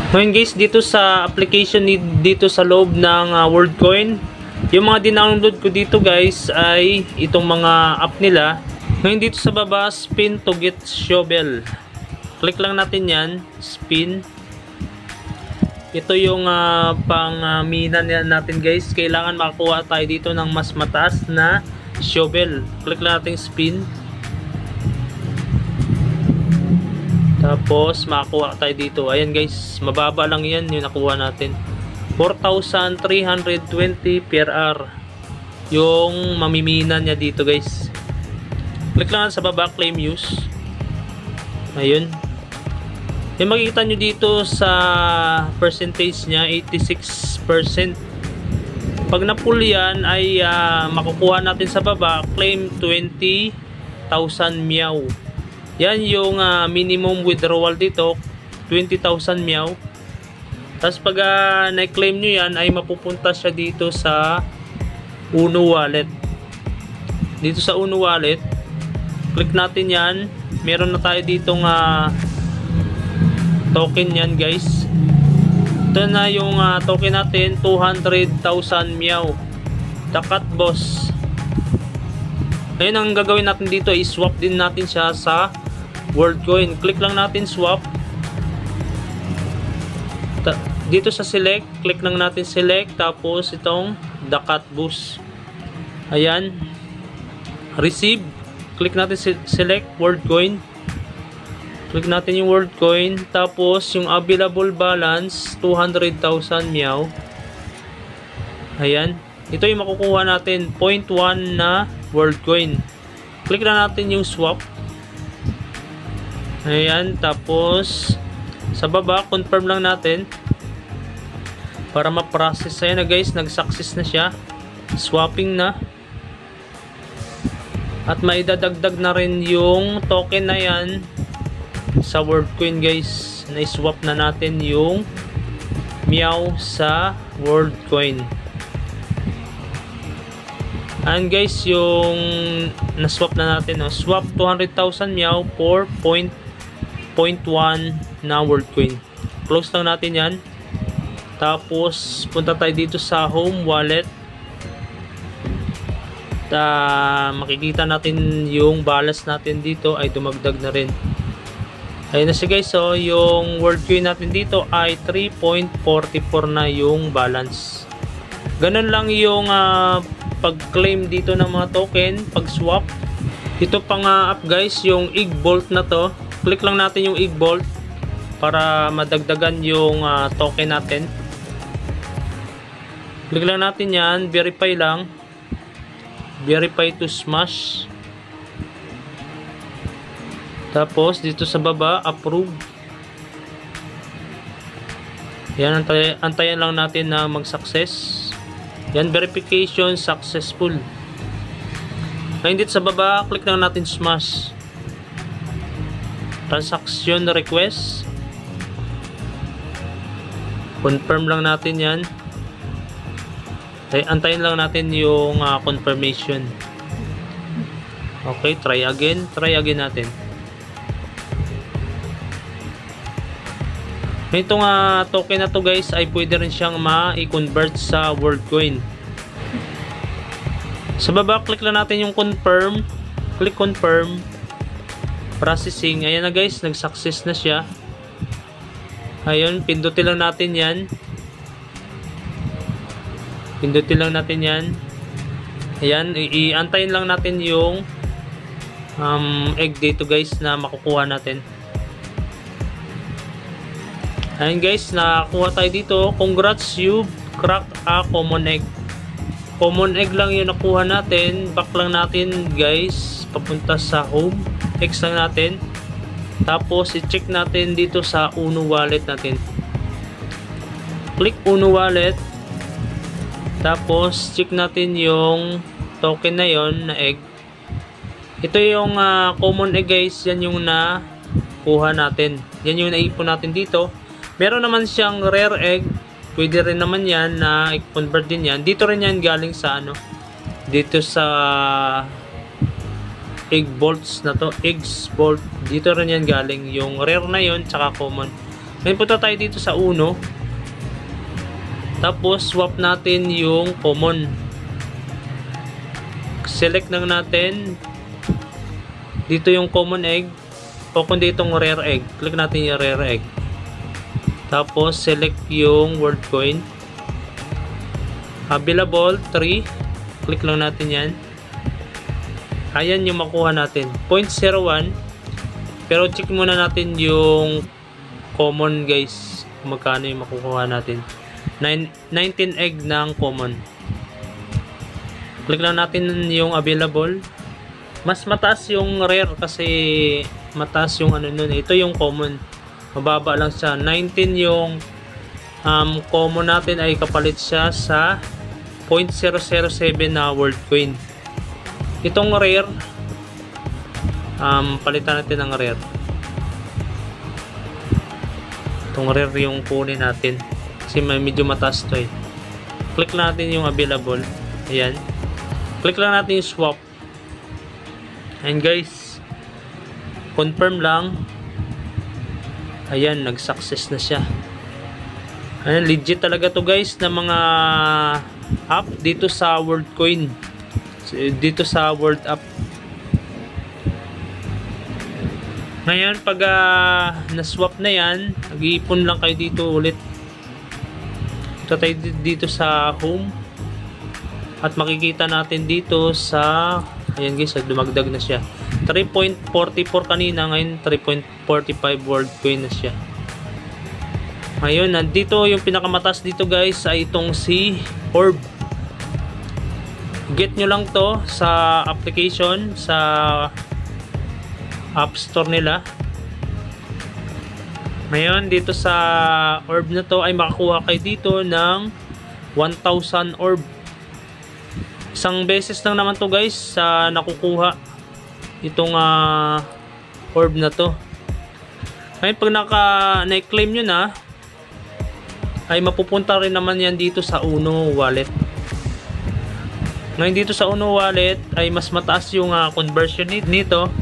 Ngayon guys, dito sa application dito sa loob ng WorldCoin, yung mga dinownload ko dito guys ay itong mga app nila. Ngayon dito sa baba, spin to get shovel. Click lang natin yan, spin. Ito yung pang mina natin guys. Kailangan makakuha tayo dito ng mas mataas na shovel. Click lang natin spin. Tapos makakuha tayo dito. Ayan guys, mababa lang yan yung nakuha natin. 4,320 per hour yung mamimina niya dito guys. Click lang sa baba, claim use. Ayun. Yung makikita nyo dito sa percentage niya, 86%. Pag na-pull yan ay makukuha natin sa baba, claim 20,000 meow. Yan yung minimum withdrawal dito, 20,000 meow. Tapos pag na-claim nyo yan ay mapupunta siya dito sa Uno Wallet. Dito sa Uno Wallet, click natin yan. Meron na tayo ditong token yan guys. Ito na yung token natin, 200,000 meow. The Cat Boss. Ngayon ang gagawin natin dito is swap din natin siya sa WorldCoin. Click lang natin swap. Dito sa select, click lang natin select. Tapos itong The Cat Boss. Ayan. Receive. Click natin select WorldCoin. Click natin yung WorldCoin. Tapos yung available balance 200,000 meow. Ayan. Ito yung makukuha natin 0.1 na WorldCoin. Click na natin yung swap. Ayan. Tapos sa baba, confirm lang natin para ma-process. Ayan na guys, nag-success na siya. Swapping na. At maidadagdag na rin yung token na yan sa WorldCoin guys. Na-swap na natin yung meow sa WorldCoin. And guys, yung na-swap na natin, swap 200,000 meow for 0.1 na WorldCoin. Close lang natin yan. Tapos punta tayo dito sa home wallet. Makikita natin yung balance natin dito ay dumagdag na rin. Ayun na siya guys. So yung WorldCoin natin dito ay 3.44 na yung balance. Ganun lang yung pag-claim dito ng mga token, pag-swap. Ito pang app guys, yung Egg Bolt na to. Click lang natin yung Egg Bolt para madagdagan yung token natin. Click lang natin yan, verify lang. Verify to smash. Tapos dito sa baba, approve. Yan, antayan lang natin na mag-success. Yan, verification successful. Ngayon dito sa baba, click lang natin smash. Transaction request. Confirm lang natin yan. Antayin lang natin yung confirmation. Okay, try again. Try again natin. Itong token na to guys ay pwede rin siyang ma-convert sa WorldCoin. Sa baba, click lang natin yung confirm. Click confirm. Processing. Ayan na guys, nag-success na siya. Ayun, pindutin lang natin yan. Pindutin lang natin yan. Ayan, iantayin lang natin yung egg dito guys na makukuha natin. Ayan guys, nakakuha tayo dito. Congrats, you cracked a common egg. Common egg lang yung nakuha natin. Back lang natin guys, papunta sa home. X lang natin. Tapos i-check natin dito sa Uno Wallet natin. Click Uno Wallet. Tapos check natin yung token na yon na egg. Ito yung common egg guys. Yan yung nakuha natin. Yan yung naipon natin dito. Meron naman siyang rare egg. Pwede rin naman yan na i-convert din yan. Dito rin yan galing sa dito sa egg bolts na to. Eggs bolt. Dito rin yan galing. Yung rare na yon tsaka common. Ngayon punta tayo dito sa uno. Tapos swap natin yung common. Select lang natin dito yung common egg o kung ditong rare egg. Click natin yung rare egg. Tapos select yung word coin. Available 3. Click lang natin yan. Ayan yung makuha natin. 0.01. Pero check muna natin yung common guys. Kung magkano yung makukuha natin. 19 egg ng common. Click lang natin yung available. Mas mataas yung rare kasi mataas yung ano nun. Ito yung common. Mababa lang siya. 19 yung common natin ay kapalit siya sa 0.007 na world coin. Itong rare palitan natin ng rare. Itong rare yung kunin natin. Kasi medyo mataas to eh. Click lang natin yung available. Ayan. Click lang natin yung swap. And guys, confirm lang. Ayan, nag-success na siya. Ayan, legit talaga to guys na mga app dito sa WorldCoin. Dito sa World App. Ngayon, pag na-swap na yan, nag-iipon lang kayo dito ulit. Ito tayo dito sa home. At makikita natin dito sa, ayan guys, dumagdag na siya. 3.44 kanina, ngayon 3.45 world coin na siya. Ngayon, nandito yung pinakamataas dito guys ay itong si Orb. Get nyo lang to sa application, sa App Store nila. Ngayon, dito sa orb na to ay makakuha kayo dito ng 1,000 orb. Isang beses lang naman to guys sa nakukuha itong orb na to. Ngayon, pag na-claim nyo na, ay mapupunta rin naman yan dito sa Uno Wallet. Ngayon, dito sa Uno Wallet ay mas mataas yung conversion nito.